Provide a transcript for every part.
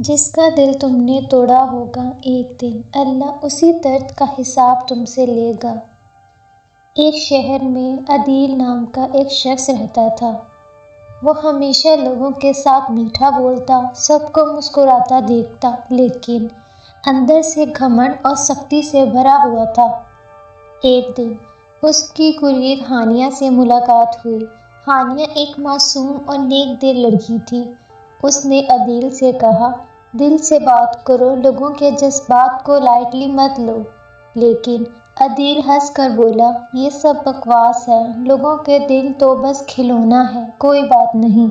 جس کا دل تم نے توڑا ہوگا ایک دن اللہ اسی درد کا حساب تم سے لے گا۔ ایک شہر میں عدیل نام کا ایک شخص رہتا تھا۔ وہ ہمیشہ لوگوں کے ساتھ میٹھا بولتا، سب کو مسکراتا دیکھتا، لیکن اندر سے گھمنڈ اور سختی سے بھرا ہوا تھا۔ ایک دن اس کی قریب ہانیہ سے ملاقات ہوئی۔ ہانیہ ایک معصوم اور نیک دل لڑکی تھی۔ اس نے عدیل سے کہا، دل سے بات کرو، لوگوں کے جذبات کو لائٹلی مت لو۔ لیکن عدیل ہنس کر بولا، یہ سب بکواس ہے، لوگوں کے دل تو بس کھلونا ہے، کوئی بات نہیں۔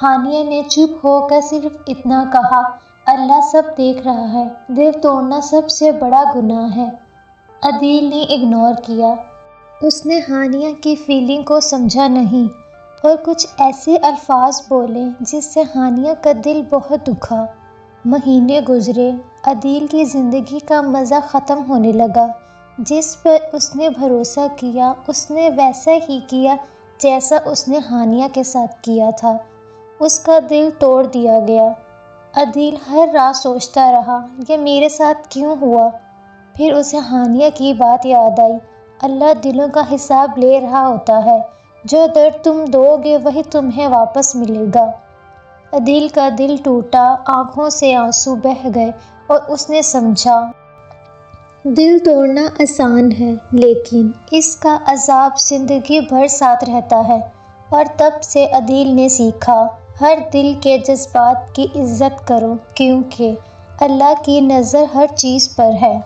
ہانیہ نے چپ ہو کر صرف اتنا کہا، اللہ سب دیکھ رہا ہے، دل توڑنا سب سے بڑا گناہ ہے۔ عدیل نے اگنور کیا۔ اس نے ہانیہ کی فیلنگ کو سمجھا نہیں اور کچھ ایسے الفاظ بولے جس سے ہانیہ کا دل بہت دکھا۔ مہینے گزرے، عدیل کی زندگی کا مزہ ختم ہونے لگا۔ جس پر اس نے بھروسہ کیا اس نے ویسا ہی کیا جیسا اس نے ہانیہ کے ساتھ کیا تھا۔ اس کا دل توڑ دیا گیا۔ عدیل ہر رات سوچتا رہا، یہ میرے ساتھ کیوں ہوا؟ پھر اسے ہانیہ کی بات یاد آئی، اللہ دلوں کا حساب لے رہا ہوتا ہے، جو درد تم دو گے وہی تمہیں واپس ملے گا۔ عدیل کا دل ٹوٹا، آنکھوں سے آنسو بہہ گئے اور اس نے سمجھا، دل توڑنا آسان ہے لیکن اس کا عذاب زندگی بھر ساتھ رہتا ہے۔ اور تب سے عدیل نے سیکھا، ہر دل کے جذبات کی عزت کرو کیونکہ اللہ کی نظر ہر چیز پر ہے۔